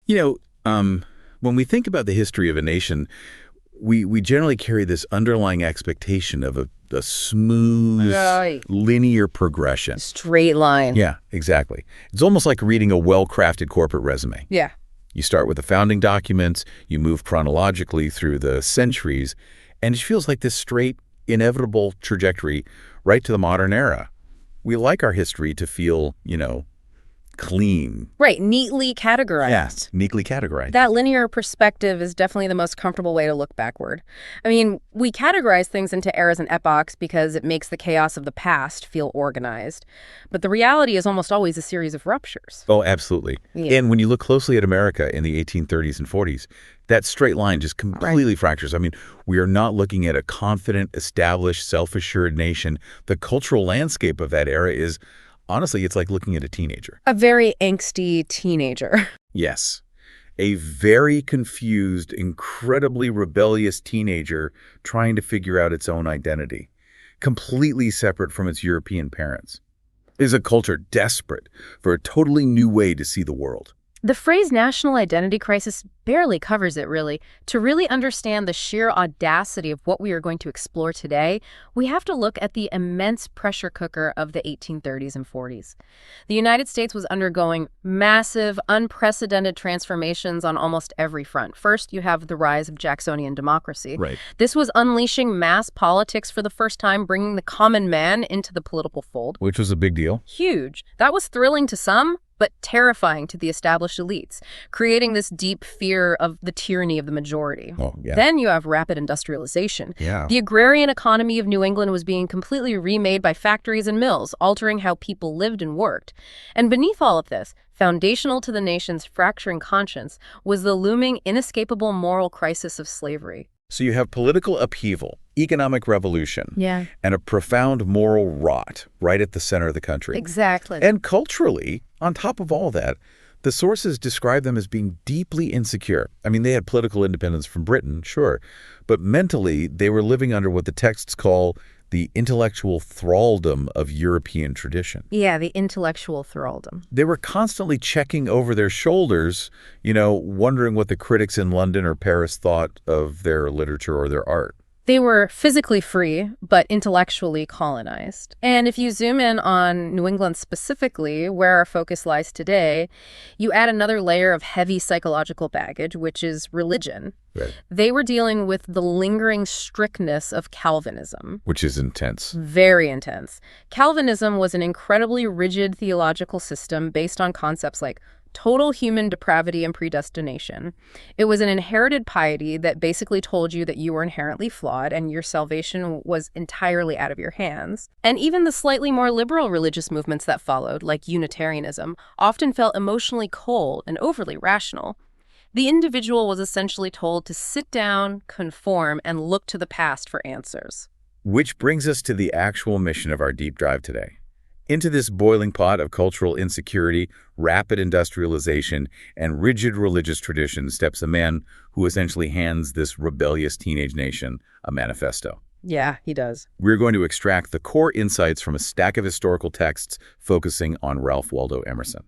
You know, when we think about the history of a nation, we generally carry this underlying expectation of a smooth, Right. linear progression. Straight line. Yeah, exactly. It's almost like reading a well-crafted corporate resume. Yeah. You start with the founding documents, you move chronologically through the centuries, and it feels like this straight, inevitable trajectory right to the modern era. We like our history to feel, clean. Right. Neatly categorized. Yeah, neatly categorized. That linear perspective is definitely the most comfortable way to look backward. I mean, we categorize things into eras and epochs because it makes the chaos of the past feel organized. But the reality is almost always a series of ruptures. Oh, absolutely. Yeah. And when you look closely at America in the 1830s and 40s, that straight line just completely fractures. I mean, we are not looking at a confident, established, self-assured nation. The cultural landscape of that era is, honestly, it's like looking at a teenager. A very angsty teenager. Yes. A very confused, incredibly rebellious teenager trying to figure out its own identity, completely separate from its European parents. It is a culture desperate for a totally new way to see the world. The phrase national identity crisis barely covers it, really. To really understand the sheer audacity of what we are going to explore today, we have to look at the immense pressure cooker of the 1830s and 40s. The United States was undergoing massive, unprecedented transformations on almost every front. First, you have the rise of Jacksonian democracy. Right. This was unleashing mass politics for the first time, bringing the common man into the political fold. Which was a big deal. Huge. That was thrilling to some, but terrifying to the established elites, creating this deep fear of the tyranny of the majority. Oh, yeah. Then you have rapid industrialization. Yeah. The agrarian economy of New England was being completely remade by factories and mills, altering how people lived and worked. And beneath all of this, foundational to the nation's fracturing conscience, was the looming, inescapable moral crisis of slavery. So you have political upheaval, economic revolution, Yeah. and a profound moral rot right at the center of the country. Exactly. And culturally, on top of all that, the sources describe them as being deeply insecure. I mean, they had political independence from Britain, sure, but mentally they were living under what the texts call the intellectual thraldom of European tradition. Yeah, the intellectual thraldom. They were constantly checking over their shoulders, wondering what the critics in London or Paris thought of their literature or their art. They were physically free, but intellectually colonized. And if you zoom in on New England specifically, where our focus lies today, you add another layer of heavy psychological baggage, which is religion. Right. They were dealing with the lingering strictness of Calvinism. Which is intense. Very intense. Calvinism was an incredibly rigid theological system based on concepts like total human depravity and predestination. It was an inherited piety that basically told you that you were inherently flawed and your salvation was entirely out of your hands. And even the slightly more liberal religious movements that followed, like Unitarianism, often felt emotionally cold and overly rational. The individual was essentially told to sit down, conform, and look to the past for answers. Which brings us to the actual mission of our deep dive today. Into this boiling pot of cultural insecurity, rapid industrialization, and rigid religious tradition steps a man who essentially hands this rebellious teenage nation a manifesto. Yeah, he does. We're going to extract the core insights from a stack of historical texts focusing on Ralph Waldo Emerson.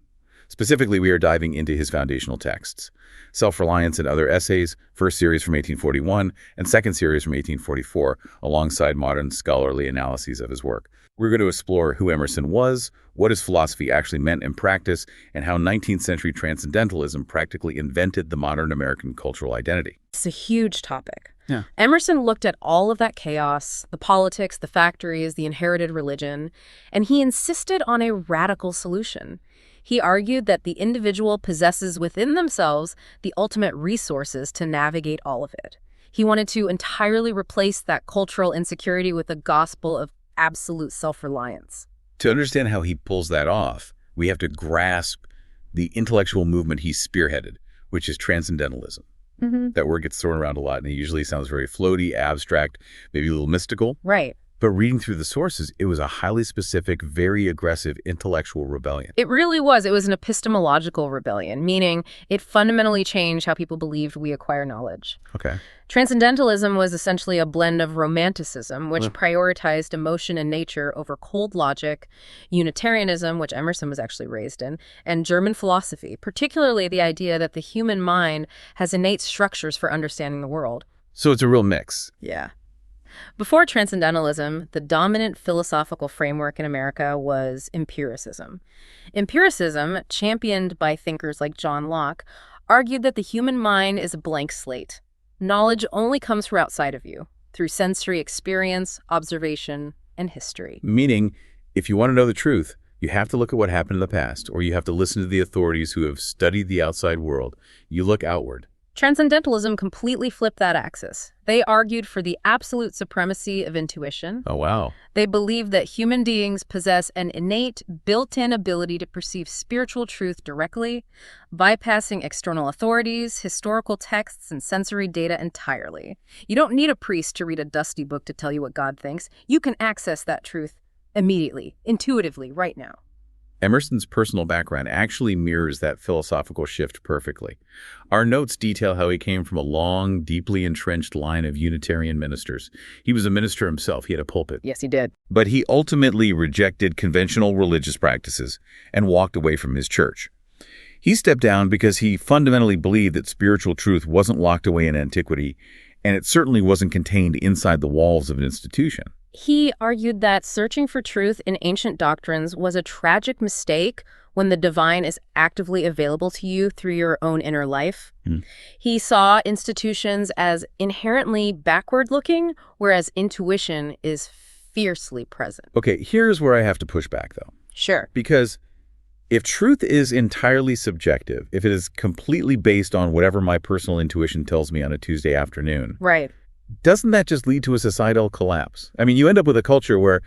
Specifically, we are diving into his foundational texts, Self-Reliance and Other Essays, first series from 1841, and second series from 1844, alongside modern scholarly analyses of his work. We're going to explore who Emerson was, what his philosophy actually meant in practice, and how 19th century transcendentalism practically invented the modern American cultural identity. It's a huge topic. Yeah. Emerson looked at all of that chaos, the politics, the factories, the inherited religion, and he insisted on a radical solution. He argued that the individual possesses within themselves the ultimate resources to navigate all of it. He wanted to entirely replace that cultural insecurity with a gospel of absolute self-reliance. To understand how he pulls that off, we have to grasp the intellectual movement he spearheaded, which is transcendentalism. Mm-hmm. That word gets thrown around a lot, and it usually sounds very floaty, abstract, maybe a little mystical. Right. But reading through the sources, it was a highly specific, very aggressive intellectual rebellion. It really was. It was an epistemological rebellion, meaning it fundamentally changed how people believed we acquire knowledge. Okay. Transcendentalism was essentially a blend of romanticism, which prioritized emotion and nature over cold logic, Unitarianism, which Emerson was actually raised in, and German philosophy, particularly the idea that the human mind has innate structures for understanding the world. So it's a real mix. Yeah. Before Transcendentalism, the dominant philosophical framework in America was empiricism. Empiricism, championed by thinkers like John Locke, argued that the human mind is a blank slate. Knowledge only comes from outside of you, through sensory experience, observation, and history. Meaning, if you want to know the truth, you have to look at what happened in the past, or you have to listen to the authorities who have studied the outside world. You look outward. Transcendentalism completely flipped that axis. They argued for the absolute supremacy of intuition. Oh, wow. They believed that human beings possess an innate, built-in ability to perceive spiritual truth directly, bypassing external authorities, historical texts, and sensory data entirely. You don't need a priest to read a dusty book to tell you what God thinks. You can access that truth immediately, intuitively, right now. Emerson's personal background actually mirrors that philosophical shift perfectly. Our notes detail how he came from a long, deeply entrenched line of Unitarian ministers. He was a minister himself. He had a pulpit. Yes, he did. But he ultimately rejected conventional religious practices and walked away from his church. He stepped down because he fundamentally believed that spiritual truth wasn't locked away in antiquity, and it certainly wasn't contained inside the walls of an institution. He argued that searching for truth in ancient doctrines was a tragic mistake when the divine is actively available to you through your own inner life. He saw institutions as inherently backward-looking, whereas intuition is fiercely present. Okay, here's where I have to push back, though. Sure. Because if truth is entirely subjective, if it is completely based on whatever my personal intuition tells me on a Tuesday afternoon, Right. doesn't that just lead to a societal collapse? I mean, you end up with a culture where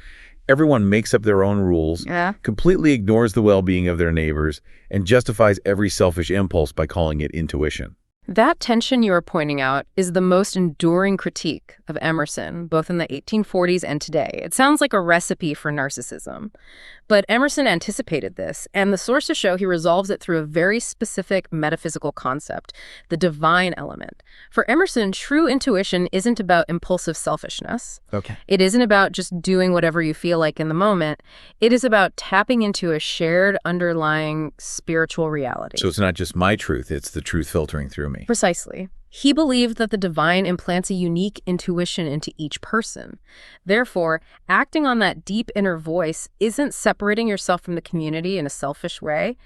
everyone makes up their own rules, completely ignores the well-being of their neighbors, and justifies every selfish impulse by calling it intuition. That tension you are pointing out is the most enduring critique of Emerson, both in the 1840s and today. It sounds like a recipe for narcissism. But Emerson anticipated this, and the sources show he resolves it through a very specific metaphysical concept, the divine element. For Emerson, true intuition isn't about impulsive selfishness. Okay. It isn't about just doing whatever you feel like in the moment. It is about tapping into a shared underlying spiritual reality. So it's not just my truth, it's the truth filtering through me. Precisely. He believed that the divine implants a unique intuition into each person. Therefore, acting on that deep inner voice isn't separating yourself from the community in a selfish way.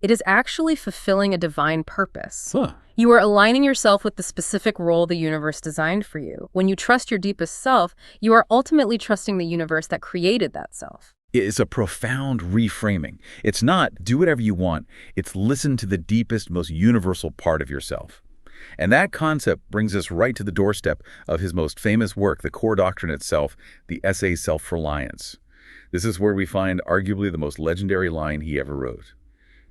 It is actually fulfilling a divine purpose. You are aligning yourself with the specific role the universe designed for you. When you trust your deepest self, you are ultimately trusting the universe that created that self. It's a profound reframing. It's not do whatever you want. It's listen to the deepest, most universal part of yourself. And that concept brings us right to the doorstep of his most famous work, the core doctrine itself, the essay Self-Reliance. This is where we find arguably the most legendary line he ever wrote.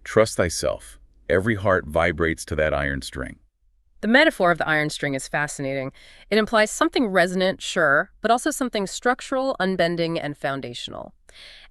Trust thyself. Every heart vibrates to that iron string. The metaphor of the iron string is fascinating. It implies something resonant, sure, but also something structural, unbending, and foundational.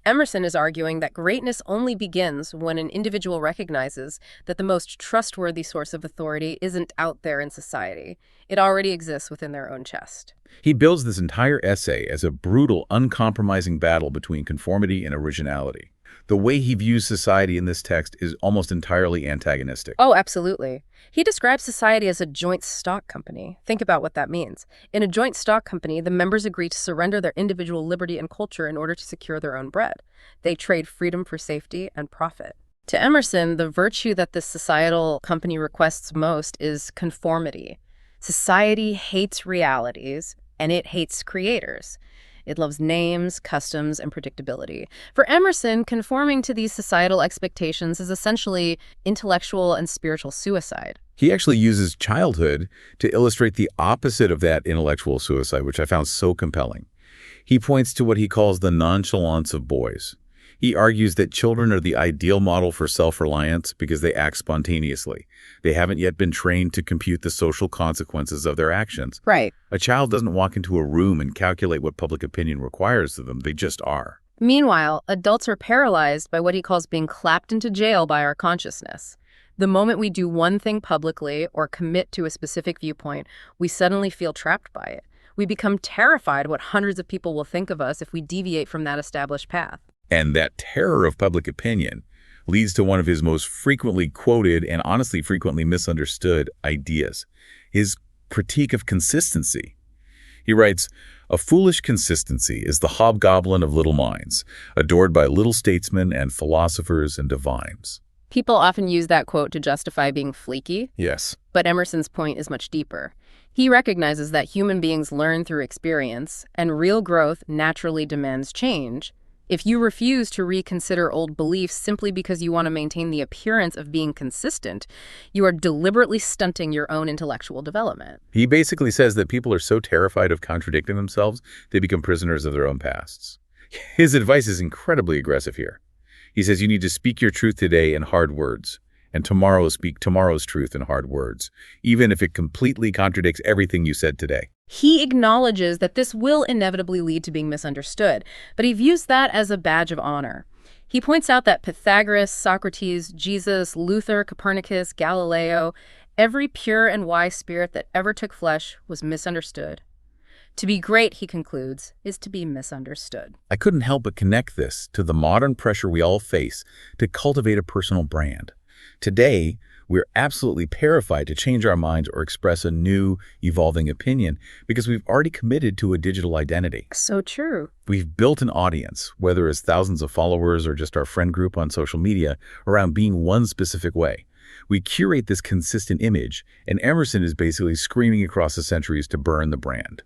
Emerson is arguing that greatness only begins when an individual recognizes that the most trustworthy source of authority isn't out there in society. It already exists within their own chest. He builds this entire essay as a brutal, uncompromising battle between conformity and originality. The way he views society in this text is almost entirely antagonistic. Oh, absolutely. He describes society as a joint stock company. Think about what that means. In a joint stock company, the members agree to surrender their individual liberty and culture in order to secure their own bread. They trade freedom for safety and profit. To Emerson, the virtue that this societal company requests most is conformity. Society hates realities, and it hates creators. It loves names, customs, and predictability. For Emerson, conforming to these societal expectations is essentially intellectual and spiritual suicide. He actually uses childhood to illustrate the opposite of that intellectual suicide, which I found so compelling. He points to what he calls the nonchalance of boys. He argues that children are the ideal model for self-reliance because they act spontaneously. They haven't yet been trained to compute the social consequences of their actions. Right. A child doesn't walk into a room and calculate what public opinion requires of them. They just are. Meanwhile, adults are paralyzed by what he calls being clapped into jail by our consciousness. The moment we do one thing publicly or commit to a specific viewpoint, we suddenly feel trapped by it. We become terrified what hundreds of people will think of us if we deviate from that established path. And that terror of public opinion leads to one of his most frequently quoted and honestly frequently misunderstood ideas, his critique of consistency. He writes, "A foolish consistency is the hobgoblin of little minds, adored by little statesmen and philosophers and divines." People often use that quote to justify being flaky. Yes. But Emerson's point is much deeper. He recognizes that human beings learn through experience, and real growth naturally demands change. If you refuse to reconsider old beliefs simply because you want to maintain the appearance of being consistent, you are deliberately stunting your own intellectual development. He basically says that people are so terrified of contradicting themselves, they become prisoners of their own pasts. His advice is incredibly aggressive here. He says you need to speak your truth today in hard words, and tomorrow speak tomorrow's truth in hard words, even if it completely contradicts everything you said today. He acknowledges that this will inevitably lead to being misunderstood, but he views that as a badge of honor. He points out that Pythagoras, Socrates, Jesus, Luther, Copernicus, Galileo, every pure and wise spirit that ever took flesh was misunderstood. To be great, he concludes, is to be misunderstood. I couldn't help but connect this to the modern pressure we all face to cultivate a personal brand. Today, we're absolutely terrified to change our minds or express a new, evolving opinion because we've already committed to a digital identity. So true. We've built an audience, whether it's thousands of followers or just our friend group on social media, around being one specific way. We curate this consistent image, and Emerson is basically screaming across the centuries to burn the brand.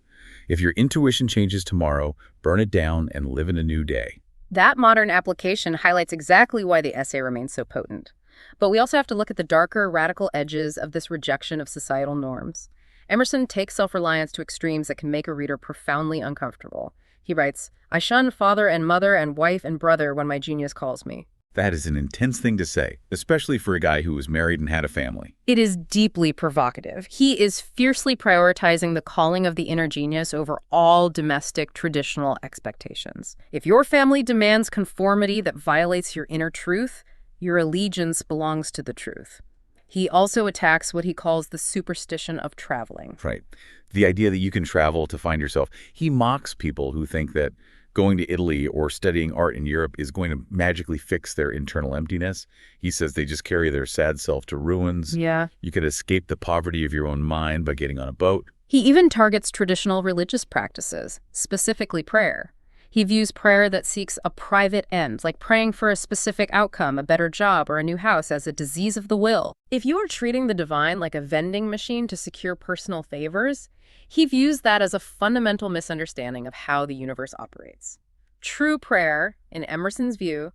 If your intuition changes tomorrow, burn it down and live in a new day. That modern application highlights exactly why the essay remains so potent. But we also have to look at the darker, radical edges of this rejection of societal norms. Emerson takes self-reliance to extremes that can make a reader profoundly uncomfortable. He writes, "I shun father and mother and wife and brother when my genius calls me." That is an intense thing to say, especially for a guy who was married and had a family. It is deeply provocative. He is fiercely prioritizing the calling of the inner genius over all domestic traditional expectations. If your family demands conformity that violates your inner truth, your allegiance belongs to the truth. He also attacks what he calls the superstition of traveling. Right. The idea that you can travel to find yourself. He mocks people who think that going to Italy or studying art in Europe is going to magically fix their internal emptiness. He says they just carry their sad self to ruins. Yeah. You could escape the poverty of your own mind by getting on a boat. He even targets traditional religious practices, specifically prayer. He views prayer that seeks a private end, like praying for a specific outcome, a better job, or a new house, as a disease of the will. If you are treating the divine like a vending machine to secure personal favors, he views that as a fundamental misunderstanding of how the universe operates. True prayer, in Emerson's view,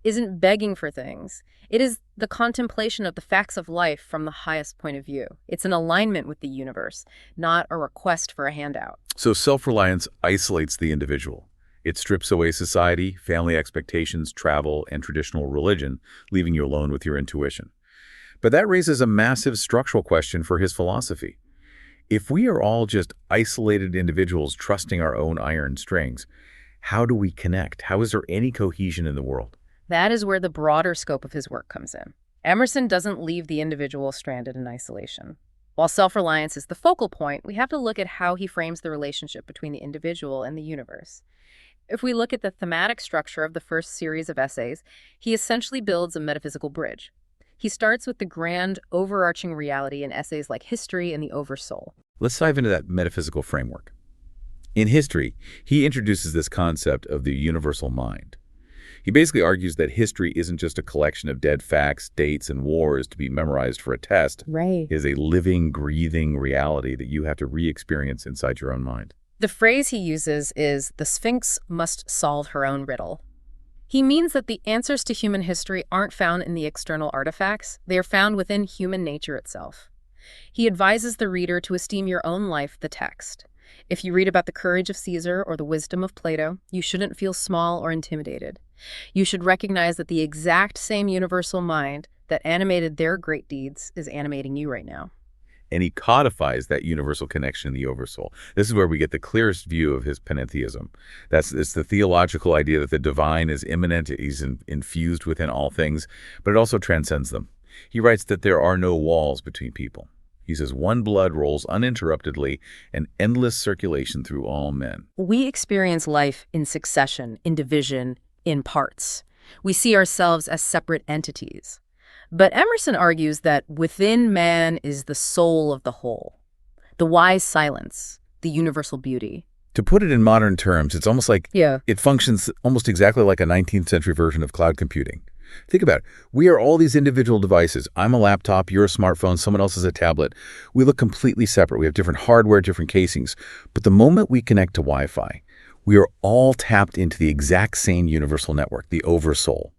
isn't begging for things. It is the contemplation of the facts of life from the highest point of view. It's an alignment with the universe, not a request for a handout. So self-reliance isolates the individual. It strips away society, family expectations, travel, and traditional religion, leaving you alone with your intuition. But that raises a massive structural question for his philosophy. If we are all just isolated individuals trusting our own iron strings, how do we connect? How is there any cohesion in the world? That is where the broader scope of his work comes in. Emerson doesn't leave the individual stranded in isolation. While self-reliance is the focal point, we have to look at how he frames the relationship between the individual and the universe. If we look at the thematic structure of the first series of essays, he essentially builds a metaphysical bridge. He starts with the grand, overarching reality in essays like History and the Oversoul. Let's dive into that metaphysical framework. In History, he introduces this concept of the universal mind. He basically argues that history isn't just a collection of dead facts, dates, and wars to be memorized for a test. Right. It is a living, breathing reality that you have to re-experience inside your own mind. The phrase he uses is, "The Sphinx must solve her own riddle." He means that the answers to human history aren't found in the external artifacts, they are found within human nature itself. He advises the reader to esteem your own life the text. If you read about the courage of Caesar or the wisdom of Plato, you shouldn't feel small or intimidated. You should recognize that the exact same universal mind that animated their great deeds is animating you right now. And he codifies that universal connection in the Oversoul. This is where we get the clearest view of his panentheism. It's the theological idea that the divine is immanent, he's infused within all things, but it also transcends them. He writes that there are no walls between people. He says one blood rolls uninterruptedly, an endless circulation through all men. We experience life in succession, in division, in parts. We see ourselves as separate entities. But Emerson argues that within man is the soul of the whole, the wise silence, the universal beauty. To put it in modern terms, it's almost like it functions almost exactly like a 19th century version of cloud computing. Think about it. We are all these individual devices. I'm a laptop, you're a smartphone, someone else is a tablet. We look completely separate. We have different hardware, different casings. But the moment we connect to Wi-Fi, we are all tapped into the exact same universal network, the Oversoul.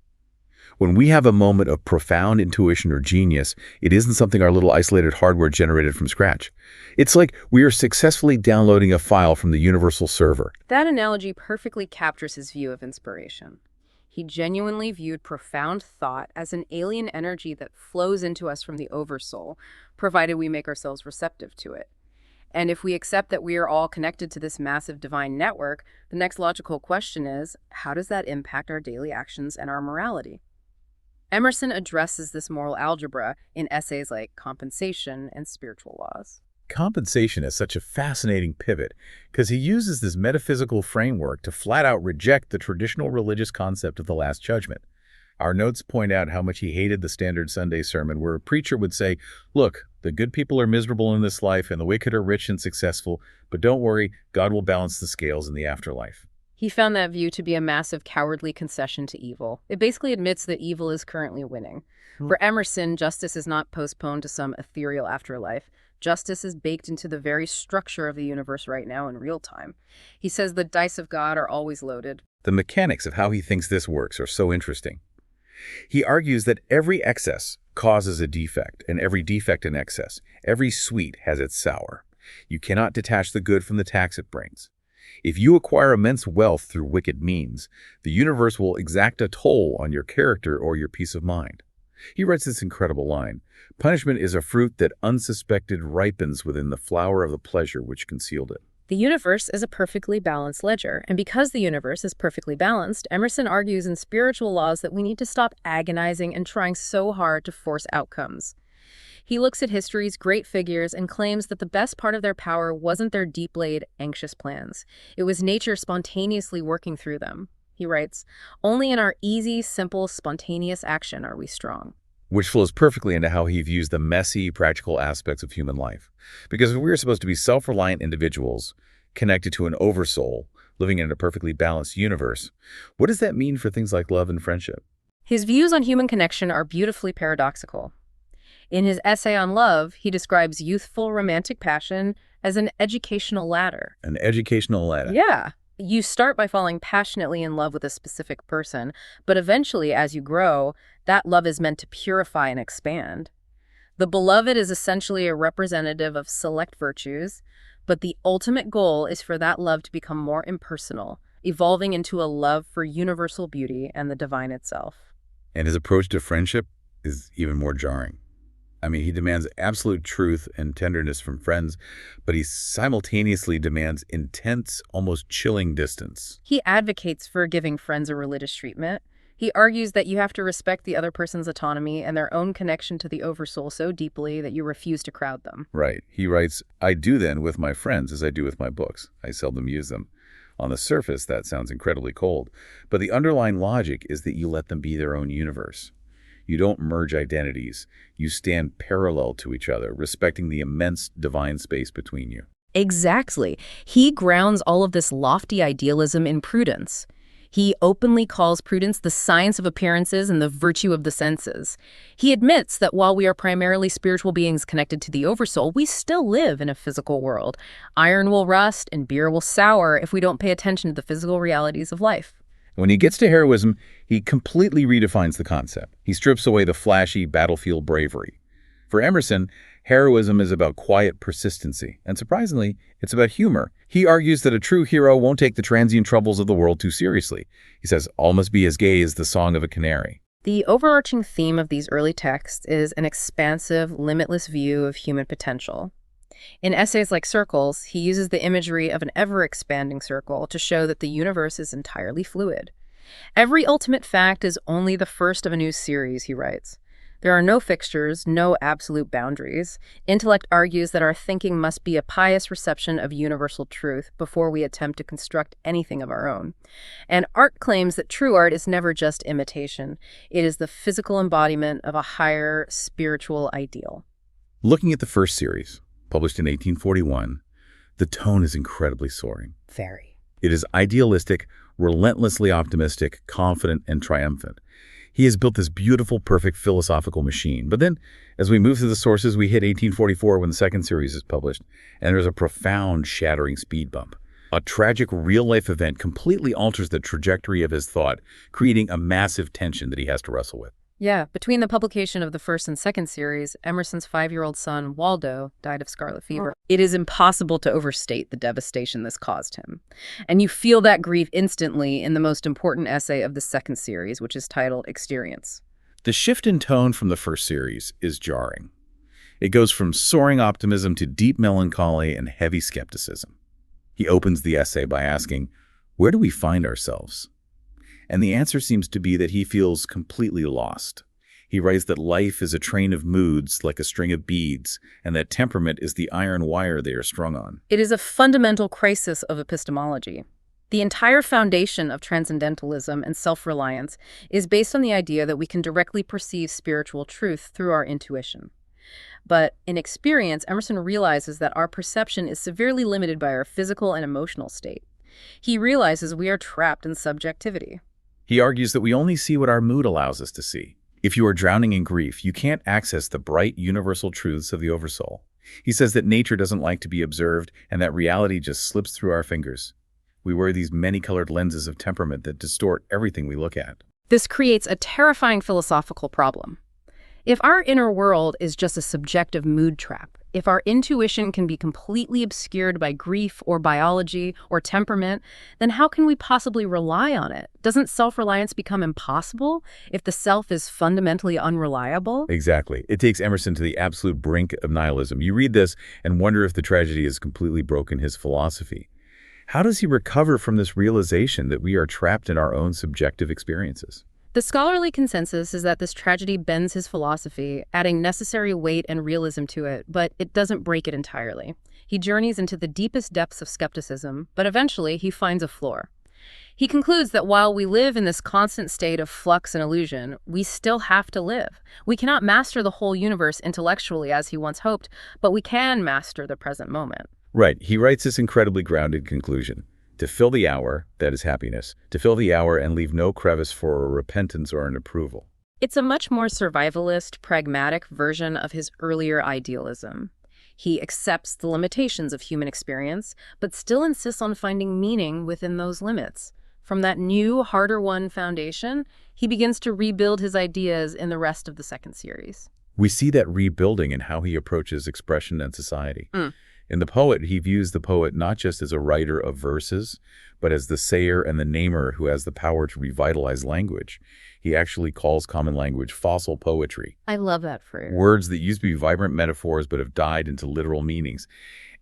When we have a moment of profound intuition or genius, it isn't something our little isolated hardware generated from scratch. It's like we are successfully downloading a file from the universal server. That analogy perfectly captures his view of inspiration. He genuinely viewed profound thought as an alien energy that flows into us from the Oversoul, provided we make ourselves receptive to it. And if we accept that we are all connected to this massive divine network, the next logical question is, how does that impact our daily actions and our morality? Emerson addresses this moral algebra in essays like Compensation and Spiritual Laws. Compensation is such a fascinating pivot because he uses this metaphysical framework to flat out reject the traditional religious concept of the Last Judgment. Our notes point out how much he hated the standard Sunday sermon where a preacher would say, look, the good people are miserable in this life and the wicked are rich and successful, but don't worry, God will balance the scales in the afterlife. He found that view to be a massive cowardly concession to evil. It basically admits that evil is currently winning. For Emerson, justice is not postponed to some ethereal afterlife. Justice is baked into the very structure of the universe right now in real time. He says the dice of God are always loaded. The mechanics of how he thinks this works are so interesting. He argues that every excess causes a defect, and every defect an excess. Every sweet has its sour. You cannot detach the good from the tax it brings. If you acquire immense wealth through wicked means, the universe will exact a toll on your character or your peace of mind. He writes this incredible line, punishment is a fruit that unsuspected ripens within the flower of the pleasure which concealed it. The universe is a perfectly balanced ledger, and because the universe is perfectly balanced, Emerson argues in Spiritual Laws that we need to stop agonizing and trying so hard to force outcomes. He looks at history's great figures and claims that the best part of their power wasn't their deep-laid, anxious plans. It was nature spontaneously working through them. He writes, only in our easy, simple, spontaneous action are we strong. Which flows perfectly into how he views the messy, practical aspects of human life. Because if we're supposed to be self-reliant individuals, connected to an oversoul, living in a perfectly balanced universe, what does that mean for things like love and friendship? His views on human connection are beautifully paradoxical. In his essay on love, he describes youthful romantic passion as an educational ladder. An educational ladder. Yeah. You start by falling passionately in love with a specific person, but eventually, as you grow, that love is meant to purify and expand. The beloved is essentially a representative of select virtues, but the ultimate goal is for that love to become more impersonal, evolving into a love for universal beauty and the divine itself. And his approach to friendship is even more jarring. I mean, he demands absolute truth and tenderness from friends, but he simultaneously demands intense, almost chilling distance. He advocates for giving friends a religious treatment. He argues that you have to respect the other person's autonomy and their own connection to the oversoul so deeply that you refuse to crowd them. Right. He writes, I do then with my friends as I do with my books. I seldom use them. On the surface, that sounds incredibly cold, but the underlying logic is that you let them be their own universe. You don't merge identities. You stand parallel to each other, respecting the immense divine space between you. Exactly. He grounds all of this lofty idealism in prudence. He openly calls prudence the science of appearances and the virtue of the senses. He admits that while we are primarily spiritual beings connected to the oversoul, we still live in a physical world. Iron will rust and beer will sour if we don't pay attention to the physical realities of life. When he gets to heroism, he completely redefines the concept. He strips away the flashy battlefield bravery. For Emerson, Heroism is about quiet persistency, and surprisingly, it's about humor. He argues that a true hero won't take the transient troubles of the world too seriously. He says, all must be as gay as the song of a canary. The overarching theme of these early texts is an expansive, limitless view of human potential. In essays like Circles, he uses the imagery of an ever-expanding circle to show that the universe is entirely fluid. Every ultimate fact is only the first of a new series, he writes. There are no fixtures, no absolute boundaries. Intellect argues that our thinking must be a pious reception of universal truth before we attempt to construct anything of our own. And art claims that true art is never just imitation. It is the physical embodiment of a higher spiritual ideal. Looking at the first series, published in 1841, the tone is incredibly soaring. Very. It is idealistic, relentlessly optimistic, confident, and triumphant. He has built this beautiful, perfect philosophical machine. But then, as we move through the sources, we hit 1844 when the second series is published, and there's a profound, shattering speed bump. A tragic, real-life event completely alters the trajectory of his thought, creating a massive tension that he has to wrestle with. Yeah, between the publication of the first and second series, Emerson's 5-year-old son, Waldo, died of scarlet fever. It is impossible to overstate the devastation this caused him. And you feel that grief instantly in the most important essay of the second series, which is titled Experience. The shift in tone from the first series is jarring. It goes from soaring optimism to deep melancholy and heavy skepticism. He opens the essay by asking, where do we find ourselves? And the answer seems to be that he feels completely lost. He writes that life is a train of moods like a string of beads, and that temperament is the iron wire they are strung on. It is a fundamental crisis of epistemology. The entire foundation of transcendentalism and self-reliance is based on the idea that we can directly perceive spiritual truth through our intuition. But in Experience, Emerson realizes that our perception is severely limited by our physical and emotional state. He realizes we are trapped in subjectivity. He argues that we only see what our mood allows us to see. If you are drowning in grief, you can't access the bright, universal truths of the oversoul. He says that nature doesn't like to be observed and that reality just slips through our fingers. We wear these many-colored lenses of temperament that distort everything we look at. This creates a terrifying philosophical problem. If our inner world is just a subjective mood trap, if our intuition can be completely obscured by grief or biology or temperament, then how can we possibly rely on it? Doesn't self-reliance become impossible if the self is fundamentally unreliable? Exactly. It takes Emerson to the absolute brink of nihilism. You read this and wonder if the tragedy has completely broken his philosophy. How does he recover from this realization that we are trapped in our own subjective experiences? The scholarly consensus is that this tragedy bends his philosophy, adding necessary weight and realism to it, but it doesn't break it entirely. He journeys into the deepest depths of skepticism, but eventually he finds a floor. He concludes that while we live in this constant state of flux and illusion, we still have to live. We cannot master the whole universe intellectually as he once hoped, but we can master the present moment. Right. He writes this incredibly grounded conclusion. To fill the hour, that is happiness. To fill the hour and leave no crevice for a repentance or an approval. It's a much more survivalist, pragmatic version of his earlier idealism. He accepts the limitations of human experience, but still insists on finding meaning within those limits. From that new, harder-won foundation, he begins to rebuild his ideas in the rest of the second series. We see that rebuilding in how he approaches expression and society. In The Poet, he views the poet not just as a writer of verses, but as the sayer and the namer who has the power to revitalize language. He actually calls common language fossil poetry. I love that phrase. Words that used to be vibrant metaphors but have died into literal meanings.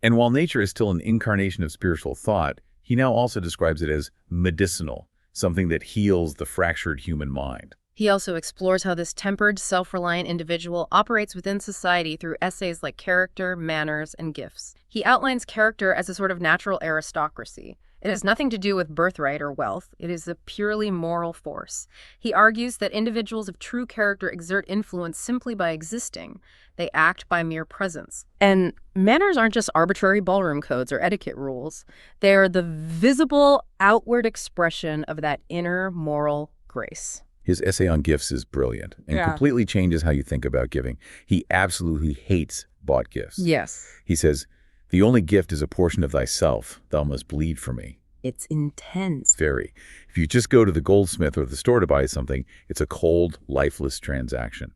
And while nature is still an incarnation of spiritual thought, he now also describes it as medicinal, something that heals the fractured human mind. He also explores how this tempered, self-reliant individual operates within society through essays like Character, Manners, and Gifts. He outlines character as a sort of natural aristocracy. It has nothing to do with birthright or wealth. It is a purely moral force. He argues that individuals of true character exert influence simply by existing. They act by mere presence. And manners aren't just arbitrary ballroom codes or etiquette rules. They are the visible, outward expression of that inner moral grace. His essay on gifts is brilliant and completely changes how you think about giving. He absolutely hates bought gifts. Yes. He says, "The only gift is a portion of thyself. Thou must bleed for me." It's intense. Very. If you just go to the goldsmith or the store to buy something, it's a cold, lifeless transaction.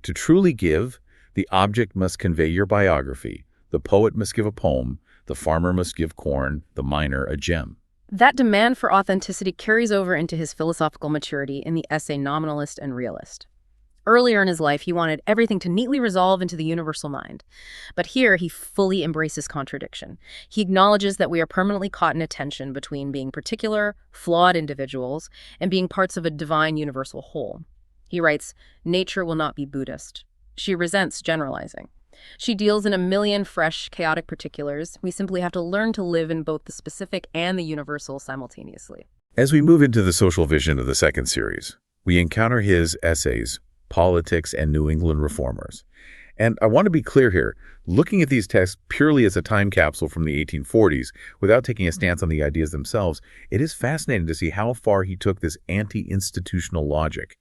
To truly give, The object must convey your biography. The poet must give a poem. The farmer must give corn. The miner a gem. That demand for authenticity carries over into his philosophical maturity in the essay Nominalist and Realist. Earlier in his life, he wanted everything to neatly resolve into the universal mind. But here, he fully embraces contradiction. He acknowledges that we are permanently caught in a tension between being particular, flawed individuals and being parts of a divine universal whole. He writes, "Nature will not be Buddhist. She resents generalizing. She deals in a million fresh, chaotic particulars. We simply have to learn to live in both the specific and the universal simultaneously." As we move into the social vision of the second series, we encounter his essays, Politics and New England Reformers. And I want to be clear here, looking at these texts purely as a time capsule from the 1840s, without taking a stance on the ideas themselves, it is fascinating to see how far he took this anti-institutional logic.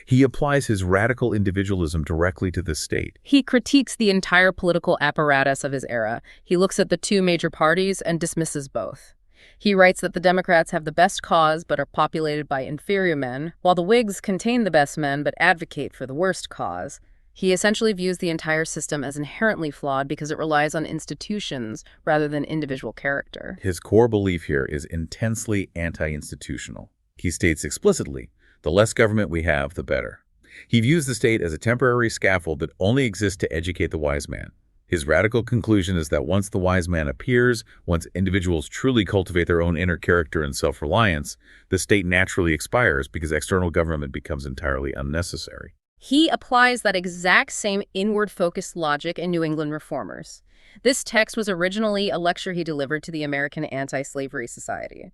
He applies his radical individualism directly to the state. He critiques the entire political apparatus of his era. He looks at the two major parties and dismisses both. He writes that the Democrats have the best cause but are populated by inferior men, while the Whigs contain the best men but advocate for the worst cause. He essentially views the entire system as inherently flawed because it relies on institutions rather than individual character. His core belief here is intensely anti-institutional. He states explicitly, the less government we have, the better. He views the state as a temporary scaffold that only exists to educate the wise man. His radical conclusion is that once the wise man appears, once individuals truly cultivate their own inner character and self-reliance, the state naturally expires because external government becomes entirely unnecessary. He applies that exact same inward-focused logic in New England Reformers. This text was originally a lecture he delivered to the American Anti-Slavery Society.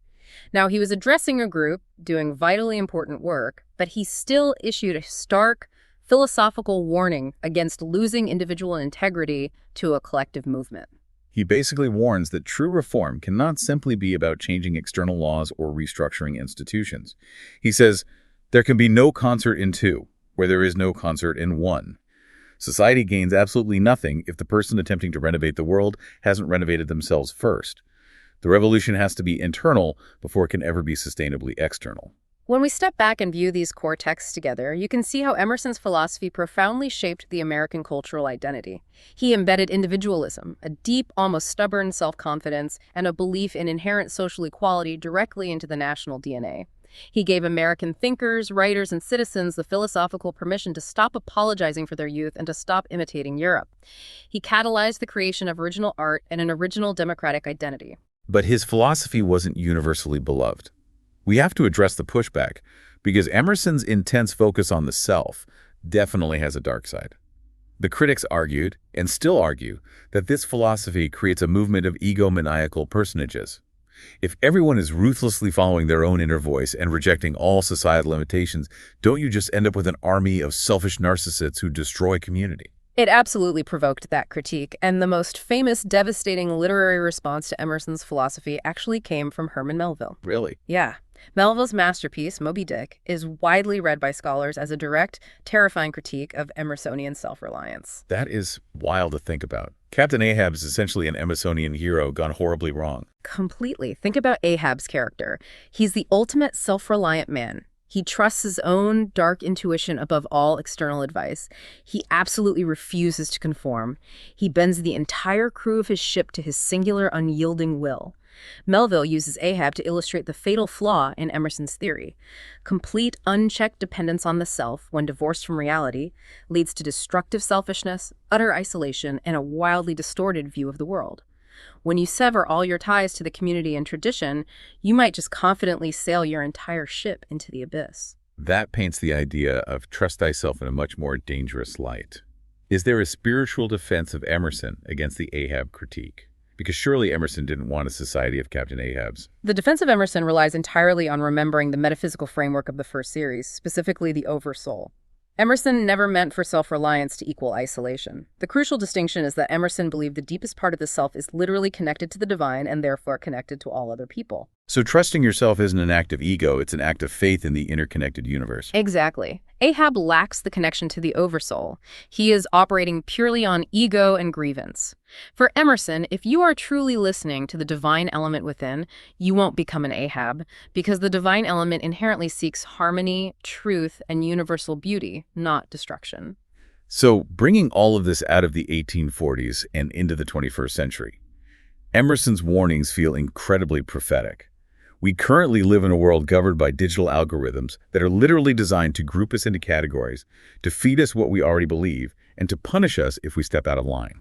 Now, he was addressing a group doing vitally important work, but he still issued a stark, philosophical warning against losing individual integrity to a collective movement. He basically warns that true reform cannot simply be about changing external laws or restructuring institutions. He says, there can be no concert in two, where there is no concert in one. Society gains absolutely nothing if the person attempting to renovate the world hasn't renovated themselves first. The revolution has to be internal before it can ever be sustainably external. When we step back and view these core texts together, you can see how Emerson's philosophy profoundly shaped the American cultural identity. He embedded individualism, a deep, almost stubborn self-confidence, and a belief in inherent social equality directly into the national DNA. He gave American thinkers, writers, and citizens the philosophical permission to stop apologizing for their youth and to stop imitating Europe. He catalyzed the creation of original art and an original democratic identity. But his philosophy wasn't universally beloved. We have to address the pushback, because Emerson's intense focus on the self definitely has a dark side. The critics argued, and still argue, that this philosophy creates a movement of egomaniacal personages. If everyone is ruthlessly following their own inner voice and rejecting all societal limitations, don't you just end up with an army of selfish narcissists who destroy community? It absolutely provoked that critique, and the most famous, devastating literary response to Emerson's philosophy actually came from Herman Melville. Really? Yeah. Melville's masterpiece, Moby Dick, is widely read by scholars as a direct, terrifying critique of Emersonian self-reliance. That is wild to think about. Captain Ahab is essentially an Emersonian hero gone horribly wrong. Completely. Think about Ahab's character. He's the ultimate self-reliant man. He trusts his own dark intuition above all external advice. He absolutely refuses to conform. He bends the entire crew of his ship to his singular, unyielding will. Melville uses Ahab to illustrate the fatal flaw in Emerson's theory. Complete, unchecked dependence on the self, when divorced from reality, leads to destructive selfishness, utter isolation, and a wildly distorted view of the world. When you sever all your ties to the community and tradition, you might just confidently sail your entire ship into the abyss. That paints the idea of trust thyself in a much more dangerous light. Is there a spiritual defense of Emerson against the Ahab critique? Because surely Emerson didn't want a society of Captain Ahabs. The defense of Emerson relies entirely on remembering the metaphysical framework of the first series, specifically the oversoul. Emerson never meant for self-reliance to equal isolation. The crucial distinction is that Emerson believed the deepest part of the self is literally connected to the divine and therefore connected to all other people. So trusting yourself isn't an act of ego, it's an act of faith in the interconnected universe. Exactly. Ahab lacks the connection to the oversoul. He is operating purely on ego and grievance. For Emerson, if you are truly listening to the divine element within, you won't become an Ahab, because the divine element inherently seeks harmony, truth, and universal beauty, not destruction. So, bringing all of this out of the 1840s and into the 21st century, Emerson's warnings feel incredibly prophetic. We currently live in a world governed by digital algorithms that are literally designed to group us into categories, to feed us what we already believe, and to punish us if we step out of line.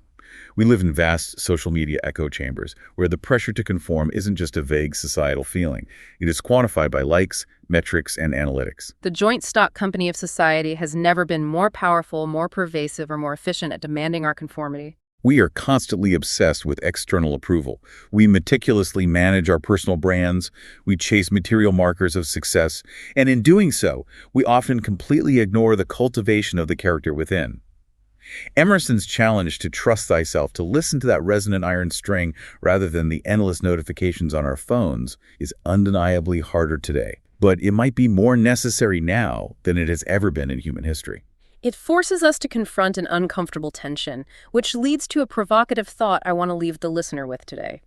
We live in vast social media echo chambers where the pressure to conform isn't just a vague societal feeling. It is quantified by likes, metrics, and analytics. The joint stock company of society has never been more powerful, more pervasive, or more efficient at demanding our conformity. We are constantly obsessed with external approval. We meticulously manage our personal brands, we chase material markers of success, and in doing so, we often completely ignore the cultivation of the character within. Emerson's challenge to trust thyself, to listen to that resonant iron string rather than the endless notifications on our phones, is undeniably harder today. But it might be more necessary now than it has ever been in human history. It forces us to confront an uncomfortable tension, which leads to a provocative thought I want to leave the listener with today.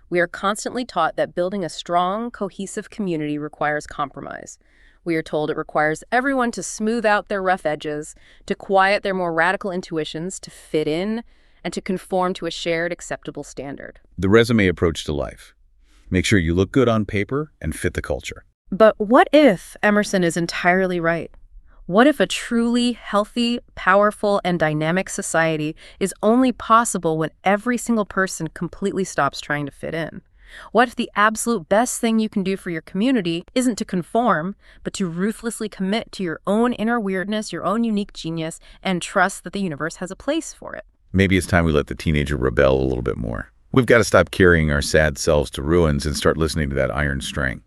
We are constantly taught that building a strong, cohesive community requires compromise. We are told it requires everyone to smooth out their rough edges, to quiet their more radical intuitions, to fit in, and to conform to a shared acceptable standard. The resume approach to life. Make sure you look good on paper and fit the culture. But what if Emerson is entirely right? What if a truly healthy, powerful, and dynamic society is only possible when every single person completely stops trying to fit in? What if the absolute best thing you can do for your community isn't to conform, but to ruthlessly commit to your own inner weirdness, your own unique genius, and trust that the universe has a place for it? Maybe it's time we let the teenager rebel a little bit more. We've got to stop carrying our sad selves to ruins and start listening to that iron string.